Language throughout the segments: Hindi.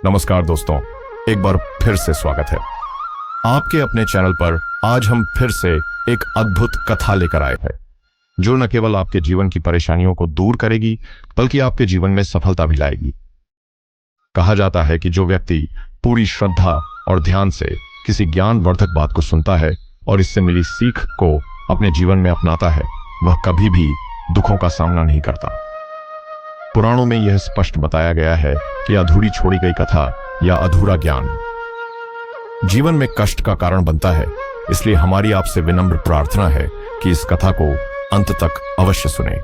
नमस्कार दोस्तों, एक बार फिर से स्वागत है आपके अपने चैनल पर। आज हम फिर से एक अद्भुत कथा लेकर आए हैं जो न केवल आपके जीवन की परेशानियों को दूर करेगी बल्कि आपके जीवन में सफलता भी लाएगी। कहा जाता है कि जो व्यक्ति पूरी श्रद्धा और ध्यान से किसी ज्ञानवर्धक बात को सुनता है और इससे मिली सीख को अपने जीवन में अपनाता है, वह कभी भी दुखों का सामना नहीं करता। पुराणों में यह स्पष्ट बताया गया है कि अधूरी छोड़ी गई कथा या अधूरा ज्ञान जीवन में कष्ट का कारण बनता है। इसलिए हमारी आपसे विनम्र प्रार्थना है कि इस कथा को अंत तक अवश्य सुनें।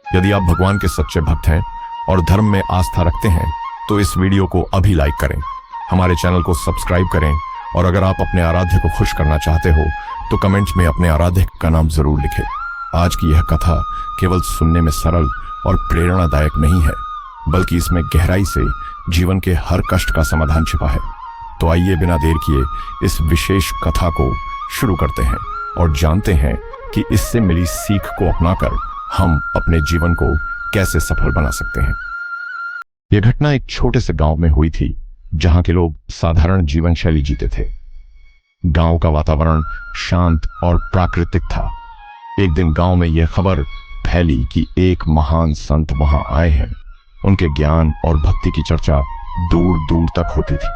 यदि आप भगवान के सच्चे भक्त हैं और धर्म में आस्था रखते हैं तो इस वीडियो को अभी लाइक करें, हमारे चैनल को सब्सक्राइब करें और अगर आप अपने आराध्य को खुश करना चाहते हो तो कमेंट्स में अपने आराध्य का नाम जरूर लिखें। आज की यह कथा केवल सुनने में सरल और प्रेरणादायक नहीं है, बल्कि इसमें गहराई से जीवन के हर कष्ट का समाधान छिपा है। तो आइए बिना देर किए इस विशेष कथा को शुरू करते हैं और जानते हैं कि इससे मिली सीख को अपनाकर हम अपने जीवन को कैसे सफल बना सकते हैं। यह घटना एक छोटे से गांव में हुई थी जहां के लोग साधारण जीवन शैली जीते थे। गांव का वातावरण शांत और प्राकृतिक था। एक दिन गांव में यह खबर फैली कि एक महान संत वहां आए हैं। उनके ज्ञान और भक्ति की चर्चा दूर दूर तक होती थी।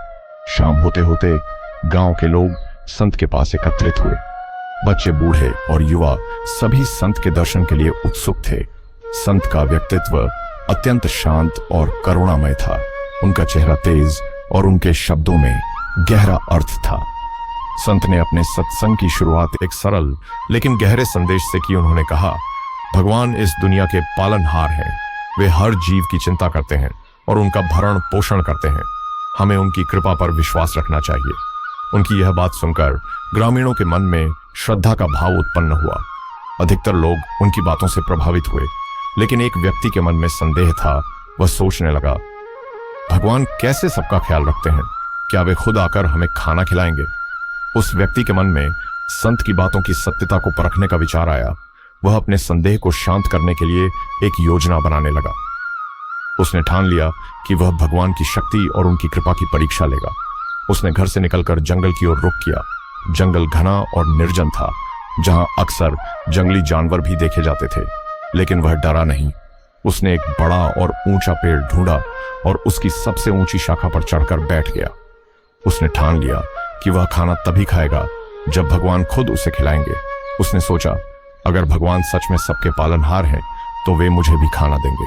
शाम होते होते गांव के लोग संत के पास एकत्रित हुए। बच्चे, बूढ़े और युवा सभी संत के दर्शन के लिए उत्सुक थे। संत का व्यक्तित्व अत्यंत शांत और करुणामय था। उनका चेहरा तेज और उनके शब्दों में गहरा अर्थ था। संत ने अपने सत्संग की शुरुआत एक सरल लेकिन गहरे संदेश से की। उन्होंने कहा, भगवान इस दुनिया के पालनहार हैं। वे हर जीव की चिंता करते हैं और उनका भरण पोषण करते हैं। हमें उनकी कृपा पर विश्वास रखना चाहिए। उनकी यह बात सुनकर ग्रामीणों के मन में श्रद्धा का भाव उत्पन्न हुआ। अधिकतर लोग उनकी बातों से प्रभावित हुए, लेकिन एक व्यक्ति के मन में संदेह था। वह सोचने लगा, भगवान कैसे सबका ख्याल रखते हैं? क्या वे खुद आकर हमें खाना खिलाएंगे? उस व्यक्ति के मन में संत की बातों की सत्यता को परखने का विचार आया। वह अपने संदेह को शांत करने के लिए एक योजना बनाने लगा। उसने ठान लिया कि वह भगवान की शक्ति और उनकी कृपा की परीक्षा लेगा। उसने घर से निकलकर जंगल की ओर रुख किया। जंगल घना और निर्जन था, जहां अक्सर जंगली जानवर भी देखे जाते थे, लेकिन वह डरा नहीं। उसने एक बड़ा और ऊंचा पेड़ ढूंढा और उसकी सबसे ऊंची शाखा पर चढ़कर बैठ गया। उसने ठान लिया कि वह खाना तभी खाएगा जब भगवान खुद उसे खिलाएंगे। उसने सोचा, अगर भगवान सच में सबके पालनहार हैं तो वे मुझे भी खाना देंगे।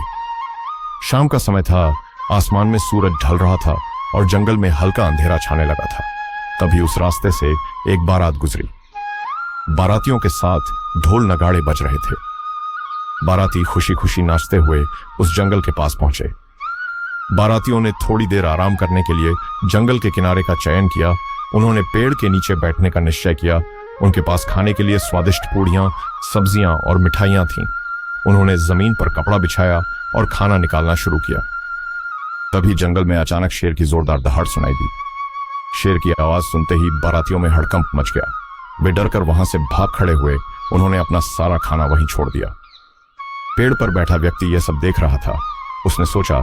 शाम का समय था। आसमान में सूरज ढल रहा था और जंगल में हल्का अंधेरा छाने लगा था। तभी उस रास्ते से एक बारात गुजरी। बारातियों के साथ ढोल नगाड़े बज रहे थे। बाराती खुशी खुशी नाचते हुए उस जंगल के पास पहुंचे। बारातियों ने थोड़ी देर आराम करने के लिए जंगल के किनारे का चयन किया। उन्होंने पेड़ के नीचे बैठने का निश्चय किया। उनके पास खाने के लिए स्वादिष्ट पूड़ियां, सब्जियां और मिठाइयां थीं। उन्होंने जमीन पर कपड़ा बिछाया और खाना निकालना शुरू किया। तभी जंगल में अचानक शेर की जोरदार दहाड़ सुनाई दी। शेर की आवाज सुनते ही बारातियों में हड़कंप मच गया। वे डरकर वहां से भाग खड़े हुए। उन्होंने अपना सारा खाना वहीं छोड़ दिया। पेड़ पर बैठा व्यक्ति यह सब देख रहा था। उसने सोचा,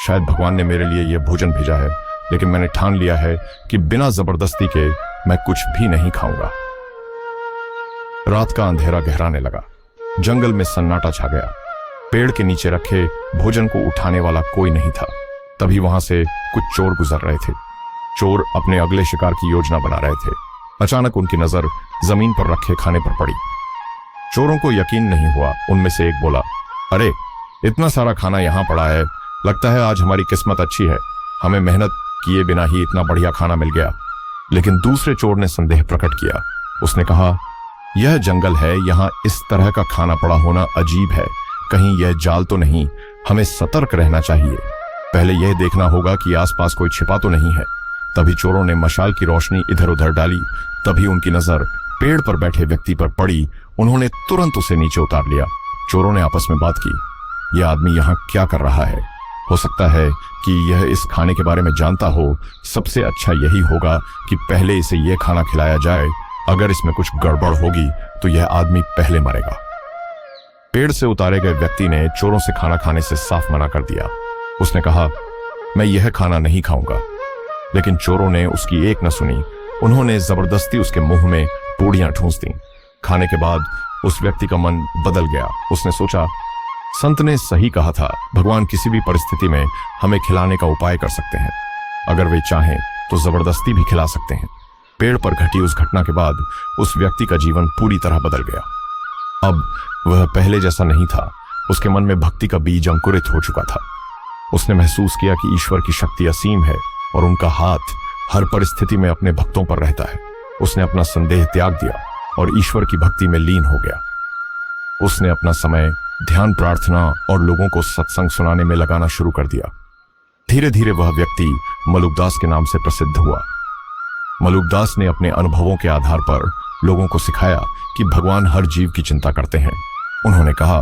शायद भगवान ने मेरे लिए यह भोजन भेजा है, लेकिन मैंने ठान लिया है कि बिना जबरदस्ती के मैं कुछ भी नहीं खाऊंगा। रात का अंधेरा गहराने लगा। जंगल में सन्नाटा छा गया। पेड़ के नीचे रखे भोजन को उठाने वाला कोई नहीं था। तभी वहां से कुछ चोर गुजर रहे थे। चोर अपने अगले शिकार की योजना बना रहे थे। अचानक उनकी नजर जमीन पर रखे खाने पर पड़ी। चोरों को यकीन नहीं हुआ। उनमें से एक बोला, अरे, इतना सारा खाना यहां पड़ा है। लगता है आज हमारी किस्मत अच्छी है। हमें मेहनत किए बिना ही इतना बढ़िया खाना मिल गया। लेकिन दूसरे चोर ने संदेह प्रकट किया। उसने कहा, यह जंगल है, यहाँ इस तरह का खाना पड़ा होना अजीब है। कहीं यह जाल तो नहीं? हमें सतर्क रहना चाहिए। पहले यह देखना होगा कि आसपास कोई छिपा तो नहीं है। तभी चोरों ने मशाल की रोशनी इधर उधर डाली। तभी उनकी नजर पेड़ पर बैठे व्यक्ति पर पड़ी। उन्होंने तुरंत उसे नीचे उतार लिया। चोरों ने आपस में बात की, यह आदमी यहाँ क्या कर रहा है? हो सकता है कि यह इस खाने के बारे में जानता हो। सबसे अच्छा यही होगा कि पहले इसे यह खाना खिलाया जाए। अगर इसमें कुछ गड़बड़ होगी तो यह आदमी पहले मरेगा। पेड़ से उतारे गए व्यक्ति ने चोरों से खाना खाने से साफ मना कर दिया। उसने कहा, मैं यह खाना नहीं खाऊंगा। लेकिन चोरों ने उसकी एक न सुनी। उन्होंने जबरदस्ती उसके मुंह में पूड़ियां ठूंस दी। खाने के बाद उस व्यक्ति का मन बदल गया। उसने सोचा, संत ने सही कहा था, भगवान किसी भी परिस्थिति में हमें खिलाने का उपाय कर सकते हैं। अगर वे चाहें तो जबरदस्ती भी खिला सकते हैं। पेड़ पर घटी उस घटना के बाद उस व्यक्ति का जीवन पूरी तरह बदल गया। अब वह पहले जैसा नहीं था। उसके मन में भक्ति का बीज अंकुरित हो चुका था। उसने महसूस किया कि ईश्वर की शक्ति असीम है और उनका हाथ हर परिस्थिति में अपने भक्तों पर रहता है। उसने अपना संदेह त्याग दिया और ईश्वर की भक्ति में लीन हो गया। उसने अपना समय ध्यान, प्रार्थना और लोगों को सत्संग सुनाने में लगाना शुरू कर दिया। धीरे धीरे वह व्यक्ति मलुकदास के नाम से प्रसिद्ध हुआ। मलुकदास ने अपने अनुभवों के आधार पर लोगों को सिखाया कि भगवान हर जीव की चिंता करते हैं। उन्होंने कहा,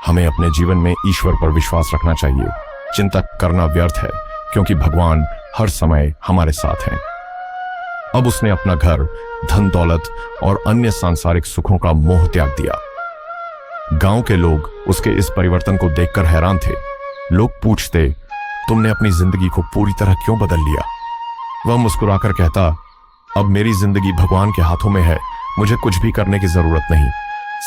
हमें अपने जीवन में ईश्वर पर विश्वास रखना चाहिए। चिंता करना व्यर्थ है, क्योंकि भगवान हर समय हमारे साथ हैं। अब उसने अपना घर, धन दौलत और अन्य सांसारिक सुखों का मोह त्याग दिया। गांव के लोग उसके इस परिवर्तन को देखकर हैरान थे। लोग पूछते, तुमने अपनी जिंदगी को पूरी तरह क्यों बदल लिया? वह मुस्कुराकर कहता, अब मेरी जिंदगी भगवान के हाथों में है। मुझे कुछ भी करने की जरूरत नहीं।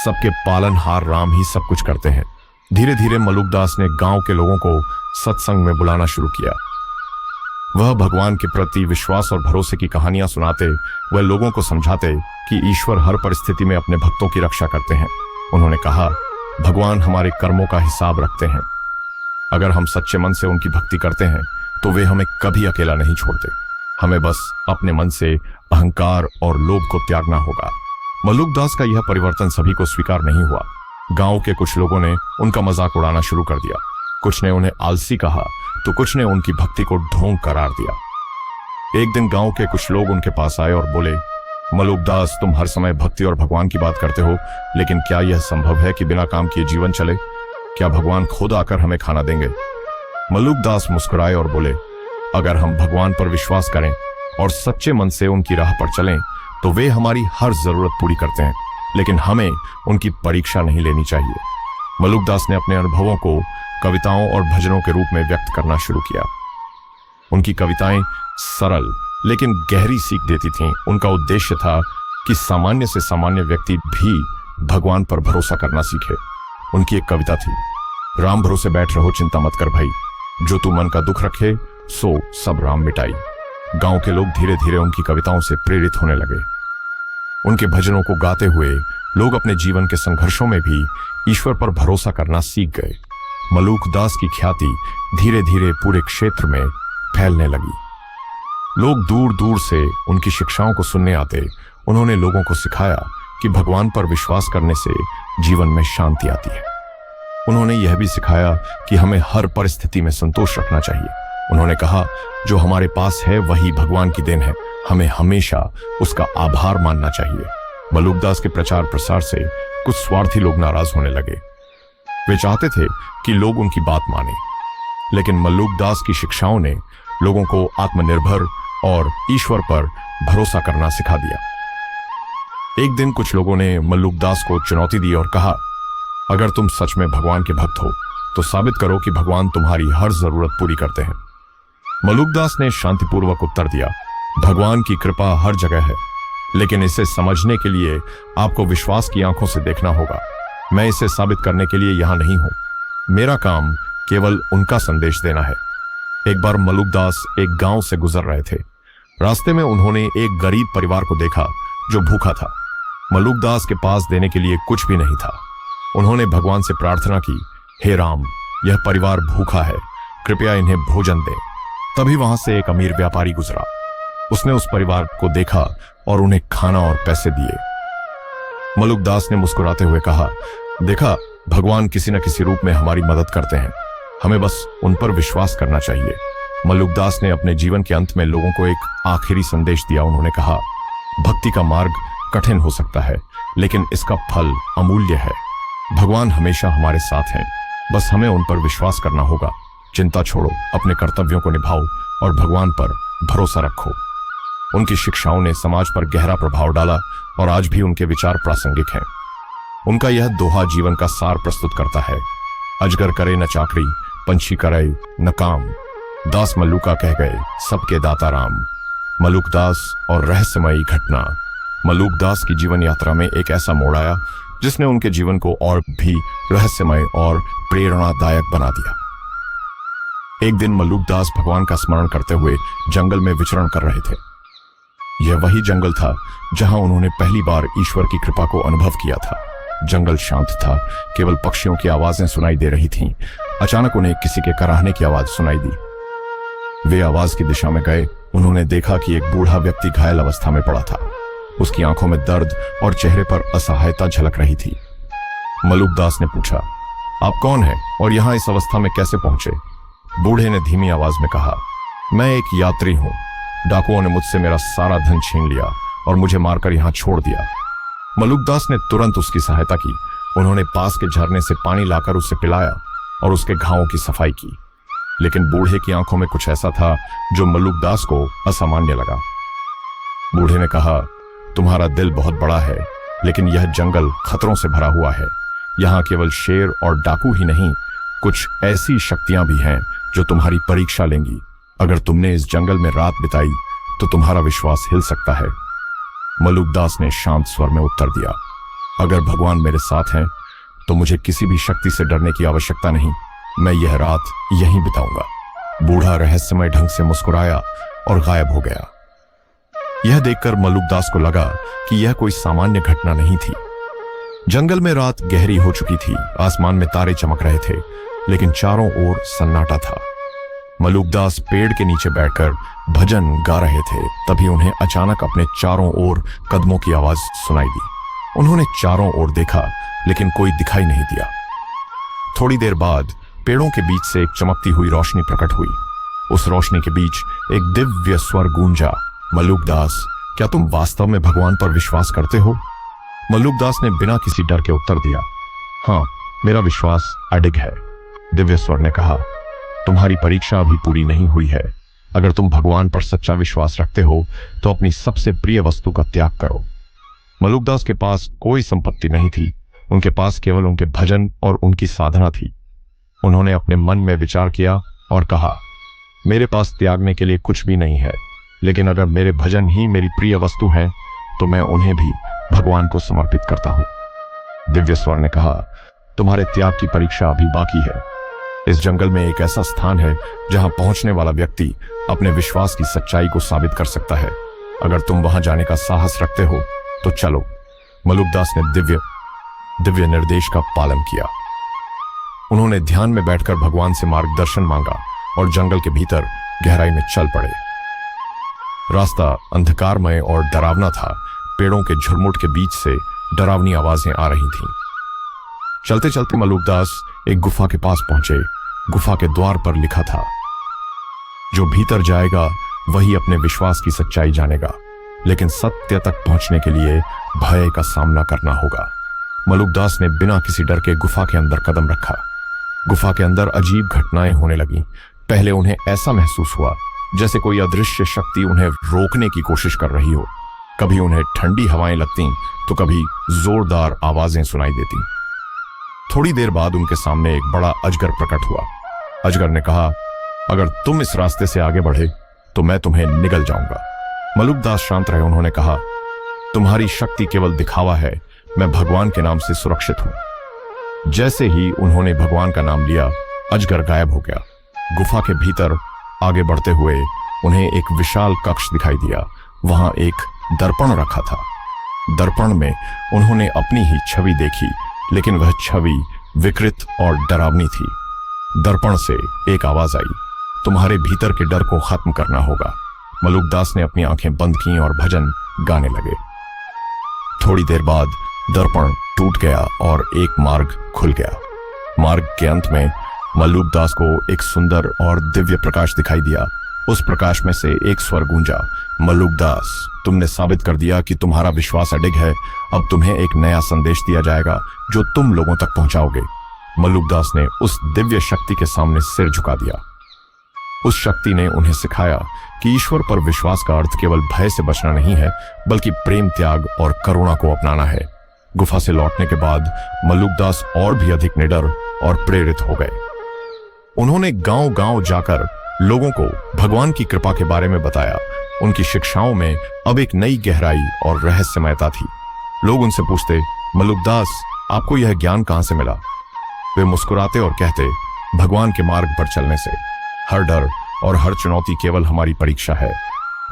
सबके पालनहार राम ही सब कुछ करते हैं। धीरे धीरे मलुकदास ने गांव के लोगों को सत्संग में बुलाना शुरू किया। वह भगवान के प्रति विश्वास और भरोसे की कहानियां सुनाते। वह लोगों को समझाते कि ईश्वर हर परिस्थिति में अपने भक्तों की रक्षा करते हैं। उन्होंने कहा, भगवान हमारे कर्मों का हिसाब रखते हैं। अगर हम सच्चे मन से उनकी भक्ति करते हैं तो वे हमें कभी अकेला नहीं छोड़ते। हमें बस अपने मन से अहंकार और लोभ को त्यागना होगा। मलुकदास का यह परिवर्तन सभी को स्वीकार नहीं हुआ। गांव के कुछ लोगों ने उनका मजाक उड़ाना शुरू कर दिया। कुछ ने उन्हें आलसी कहा तो कुछ ने उनकी भक्ति को ढोंग करार दिया। एक दिन गांव के कुछ लोग उनके पास आए और बोले, मलुकदास, तुम हर समय भक्ति और भगवान की बात करते हो, लेकिन क्या यह संभव है कि बिना काम किए जीवन चले? क्या भगवान खुद आकर हमें खाना देंगे? मलुकदास मुस्कुराए और बोले, अगर हम भगवान पर विश्वास करें और सच्चे मन से उनकी राह पर चलें तो वे हमारी हर जरूरत पूरी करते हैं, लेकिन हमें उनकी परीक्षा नहीं लेनी चाहिए। मलुकदास ने अपने अनुभवों को कविताओं और भजनों के रूप में व्यक्त करना शुरू किया। उनकी कविताएं सरल लेकिन गहरी सीख देती थीं। उनका उद्देश्य था कि सामान्य से सामान्य व्यक्ति भी भगवान पर भरोसा करना सीखे। उनकी एक कविता थी, राम भरोसे बैठ रहो चिंता मत कर भाई, जो तू मन का दुख रखे सो सब राम मिटाई। गांव के लोग धीरे धीरे उनकी कविताओं से प्रेरित होने लगे। उनके भजनों को गाते हुए लोग अपने जीवन के संघर्षों में भी ईश्वर पर भरोसा करना सीख गए। मलुकदास की ख्याति धीरे धीरे पूरे क्षेत्र में फैलने लगी। लोग दूर दूर से उनकी शिक्षाओं को सुनने आते। उन्होंने लोगों को सिखाया कि भगवान पर विश्वास करने से जीवन में शांति आती है। उन्होंने यह भी सिखाया कि हमें हर परिस्थिति में संतोष रखना चाहिए। उन्होंने कहा, जो हमारे पास है वही भगवान की देन है, हमें हमेशा उसका आभार मानना चाहिए। मलुकदास के प्रचार प्रसार से कुछ स्वार्थी लोग नाराज होने लगे। वे चाहते थे कि लोग उनकी बात माने, लेकिन मलुकदास की शिक्षाओं ने लोगों को आत्मनिर्भर और ईश्वर पर भरोसा करना सिखा दिया। एक दिन कुछ लोगों ने मलुकदास को चुनौती दी और कहा, अगर तुम सच में भगवान के भक्त हो तो साबित करो कि भगवान तुम्हारी हर जरूरत पूरी करते हैं। मलुकदास ने शांतिपूर्वक उत्तर दिया, भगवान की कृपा हर जगह है, लेकिन इसे समझने के लिए आपको विश्वास की आंखों से देखना होगा। मैं इसे साबित करने के लिए यहां नहीं हूं। मेरा काम केवल उनका संदेश देना है। एक बार मलुकदास एक गांव से गुजर रहे थे। रास्ते में उन्होंने एक गरीब परिवार को देखा जो भूखा था। मलुकदास के पास देने के लिए कुछ भी नहीं था। उन्होंने भगवान से प्रार्थना की, हे राम, यह परिवार भूखा है, कृपया इन्हें भोजन दें। तभी वहां से एक अमीर व्यापारी गुजरा। उसने उस परिवार को देखा और उन्हें खाना और पैसे दिए। मलुकदास ने मुस्कुराते हुए कहा, देखा, भगवान किसी न किसी रूप में हमारी मदद करते हैं, हमें बस उन पर विश्वास करना चाहिए। मलुकदास ने अपने जीवन के अंत में लोगों को एक आखिरी संदेश दिया। उन्होंने कहा, भक्ति का मार्ग कठिन हो सकता है, लेकिन इसका फल अमूल्य है। भगवान हमेशा हमारे साथ हैं, बस हमें उन पर विश्वास करना होगा। चिंता छोड़ो, अपने कर्तव्यों को निभाओ और भगवान पर भरोसा रखो। उनकी शिक्षाओं ने समाज पर गहरा प्रभाव डाला और आज भी उनके विचार प्रासंगिक हैं। उनका यह दोहा जीवन का सार प्रस्तुत करता है, अजगर करे न चाकरी, पंछी करे न काम, दास मल्लूका कह गए, सबके दाता राम। मलूक दास और रहस्यमयी घटना। मलूक दास की जीवन यात्रा में एक ऐसा मोड़ आया जिसने उनके जीवन को और भी रहस्यमय और प्रेरणादायक बना दिया। एक दिन मलूक दास भगवान का स्मरण करते हुए जंगल में विचरण कर रहे थे। यह वही जंगल था जहां उन्होंने पहली बार ईश्वर की कृपा को अनुभव किया था। जंगल शांत था, केवल पक्षियों की आवाजें सुनाई दे रही थीं। अचानक उन्हें किसी के कराहने की आवाज सुनाई दी। वे आवाज की दिशा में गए। उन्होंने देखा कि एक बूढ़ा व्यक्ति घायल अवस्था में पड़ा था। उसकी आंखों में दर्द और चेहरे पर असहायता झलक रही थी। मलूक दास ने पूछा, आप कौन हैं और यहां इस अवस्था में कैसे पहुंचे? बूढ़े ने धीमी आवाज में कहा, मैं एक यात्री हूं। डाकुओं ने मुझसे मेरा सारा धन छीन लिया और मुझे मारकर यहां छोड़ दिया। मलूक दास ने तुरंत उसकी सहायता की। उन्होंने पास के झरने से पानी लाकर उसे पिलाया और उसके घावों की सफाई की। लेकिन बूढ़े की आंखों में कुछ ऐसा था जो मलूक दास को असामान्य लगा। बूढ़े ने कहा, तुम्हारा दिल बहुत बड़ा है, लेकिन यह जंगल खतरों से भरा हुआ है। यहाँ केवल शेर और डाकू ही नहीं, कुछ ऐसी शक्तियां भी हैं जो तुम्हारी परीक्षा लेंगी। अगर तुमने इस जंगल में रात बिताई तो तुम्हारा विश्वास हिल सकता है। मलूक दास ने शांत स्वर में उत्तर दिया, अगर भगवान मेरे साथ हैं तो मुझे किसी भी शक्ति से डरने की आवश्यकता नहीं। मैं यह रात यहीं बिताऊंगा। बूढ़ा रहस्यमय ढंग से मुस्कुराया और गायब हो गया। यह देखकर मलूक दास को लगा कि यह कोई सामान्य घटना नहीं थी। जंगल में रात गहरी हो चुकी थी। आसमान में तारे चमक रहे थे, लेकिन चारों ओर सन्नाटा था। मलूक दास पेड़ के नीचे बैठकर भजन गा रहे थे। तभी उन्हें अचानक अपने चारों ओर कदमों की आवाज सुनाई दी। उन्होंने चारों ओर देखा, लेकिन कोई दिखाई नहीं दिया। थोड़ी देर बाद पेड़ों के बीच से एक चमकती हुई रोशनी प्रकट हुई। उस रोशनी के बीच एक दिव्य स्वर गूंजा, मलूक दास, क्या तुम वास्तव में भगवान पर विश्वास करते हो? मलूक दास ने बिना किसी डर के उत्तर दिया, हाँ, मेरा विश्वास अडिग है। दिव्य स्वर ने कहा, तुम्हारी परीक्षा अभी पूरी नहीं हुई है। अगर तुम भगवान पर सच्चा विश्वास रखते हो तो अपनी सबसे प्रिय वस्तु का त्याग करो। मलूक दास के पास कोई संपत्ति नहीं थी। उनके पास केवल उनके भजन और उनकी साधना थी। उन्होंने अपने मन में विचार किया और कहा, मेरे पास त्यागने के लिए कुछ भी नहीं है, लेकिन अगर मेरे भजन ही मेरी प्रिय वस्तु हैं तो मैं उन्हें भी भगवान को समर्पित करता हूं। दिव्य स्वर ने कहा, तुम्हारे त्याग की परीक्षा अभी बाकी है। इस जंगल में एक ऐसा स्थान है जहां पहुंचने वाला व्यक्ति अपने विश्वास की सच्चाई को साबित कर सकता है। अगर तुम वहां जाने का साहस रखते हो तो चलो। मलूक दास ने दिव्य निर्देश का पालन किया। उन्होंने ध्यान में बैठकर भगवान से मार्गदर्शन मांगा और जंगल के भीतर गहराई में चल पड़े। रास्ता अंधकारमय और डरावना था। पेड़ों के झुरमुट के बीच से डरावनी आवाजें आ रही थीं। चलते चलते मलूक दास एक गुफा के पास पहुंचे। गुफा के द्वार पर लिखा था, जो भीतर जाएगा वही अपने विश्वास की सच्चाई जानेगा, लेकिन सत्य तक पहुंचने के लिए भय का सामना करना होगा। मलूक दास ने बिना किसी डर के गुफा के अंदर कदम रखा। गुफा के अंदर अजीब घटनाएं होने लगीं। पहले उन्हें ऐसा महसूस हुआ जैसे कोई अदृश्य शक्ति उन्हें रोकने की कोशिश कर रही हो। कभी उन्हें ठंडी हवाएं लगती तो कभी जोरदार आवाजें सुनाई देती। थोड़ी देर बाद उनके सामने एक बड़ा अजगर प्रकट हुआ। अजगर ने कहा, अगर तुम इस रास्ते से आगे बढ़े तो मैं तुम्हें निगल जाऊंगा। मलूक दास शांत रहे। उन्होंने कहा, तुम्हारी शक्ति केवल दिखावा है, मैं भगवान के नाम से सुरक्षित हूं। जैसे ही उन्होंने भगवान का नाम लिया, अजगर गायब हो गया। गुफा के भीतर आगे बढ़ते हुए उन्हें एक विशाल कक्ष दिखाई दिया। वहां एक दर्पण रखा था। दर्पण में उन्होंने अपनी ही छवि देखी, लेकिन वह छवि विकृत और डरावनी थी। दर्पण से एक आवाज आई, तुम्हारे भीतर के डर को खत्म करना होगा। मलूक दास ने अपनी आंखें बंद की और भजन गाने लगे। थोड़ी देर बाद दर्पण टूट गया और एक मार्ग खुल गया। मार्ग के अंत में मलूक दास को एक सुंदर और दिव्य प्रकाश दिखाई दिया। उस प्रकाश में से एक स्वर गूंजा, मलूक दास, तुमने साबित कर दिया कि तुम्हारा विश्वास अडिग है। अब तुम्हें एक नया संदेश दिया जाएगा जो तुम लोगों तक पहुंचाओगे। मलूक दास ने उस दिव्य शक्ति के सामने सिर झुका दिया। उस शक्ति ने उन्हें सिखाया कि ईश्वर पर विश्वास का अर्थ केवल भय से बचना नहीं है, बल्कि प्रेम, त्याग और करुणा को अपनाना है। गुफा से लौटने के बाद मलूक दास और भी अधिक निडर और प्रेरित हो गए। उन्होंने गांव-गांव जाकर लोगों को भगवान की कृपा के बारे में बताया। उनकी शिक्षाओं में अब एक नई गहराई और रहस्यमयता थी। लोग उनसे पूछते, मलुकदास, आपको यह ज्ञान कहां से मिला? वे मुस्कुराते और कहते, भगवान के मार्ग पर चलने से। हर डर और हर चुनौती केवल हमारी परीक्षा है।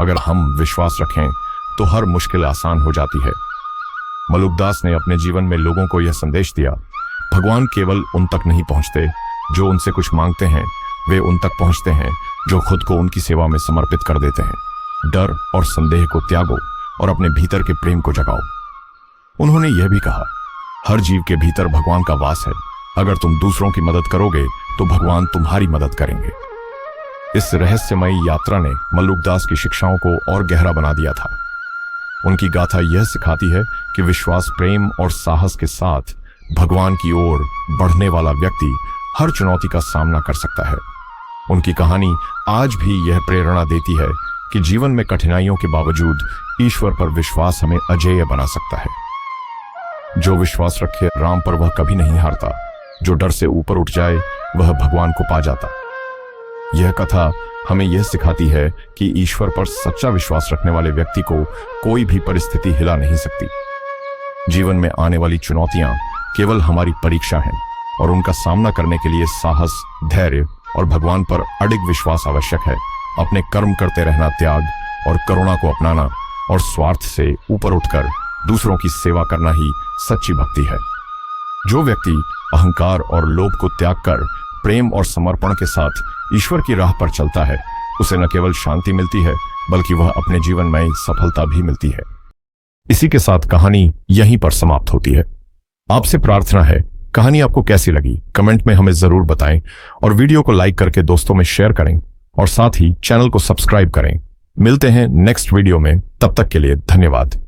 अगर हम विश्वास रखें तो हर मुश्किल आसान हो जाती है। मलुकदास ने अपने जीवन में लोगों को यह संदेश दिया, भगवान केवल उन तक नहीं पहुंचते जो उनसे कुछ मांगते हैं, वे उन तक पहुंचते हैं जो खुद को उनकी सेवा में समर्पित कर देते हैं। डर और संदेह को त्यागो और अपने भीतर के प्रेम को जगाओ। उन्होंने यह भी कहा, हर जीव के भीतर भगवान का वास है। अगर तुम दूसरों की मदद करोगे तो भगवान तुम्हारी मदद करेंगे। इस रहस्यमयी यात्रा ने मलुकदास की शिक्षाओं को और गहरा बना दिया था। उनकी गाथा यह सिखाती है कि विश्वास, प्रेम और साहस के साथ भगवान की ओर बढ़ने वाला व्यक्ति हर चुनौती का सामना कर सकता है। उनकी कहानी आज भी यह प्रेरणा देती है कि जीवन में कठिनाइयों के बावजूद ईश्वर पर विश्वास हमें अजेय बना सकता है। जो विश्वास रखे राम पर वह कभी नहीं हारता। जो डर से ऊपर उठ जाए वह भगवान को पा जाता। यह कथा हमें यह सिखाती है कि ईश्वर पर सच्चा विश्वास रखने वाले व्यक्ति को कोई भी परिस्थिति हिला नहीं सकती। जीवन में आने वाली चुनौतियां केवल हमारी परीक्षा हैं और उनका सामना करने के लिए साहस, धैर्य और भगवान पर अडिग विश्वास आवश्यक है। अपने कर्म करते रहना, त्याग और करुणा को अपनाना और स्वार्थ से ऊपर उठकर दूसरों की सेवा करना ही सच्ची भक्ति है। जो व्यक्ति अहंकार और लोभ को त्याग कर प्रेम और समर्पण के साथ ईश्वर की राह पर चलता है, उसे न केवल शांति मिलती है बल्कि वह अपने जीवन में सफलता भी मिलती है। इसी के साथ कहानी यहीं पर समाप्त होती है। आपसे प्रार्थना है, कहानी आपको कैसी लगी कमेंट में हमें जरूर बताएं और वीडियो को लाइक करके दोस्तों में शेयर करें और साथ ही चैनल को सब्सक्राइब करें। मिलते हैं नेक्स्ट वीडियो में, तब तक के लिए धन्यवाद।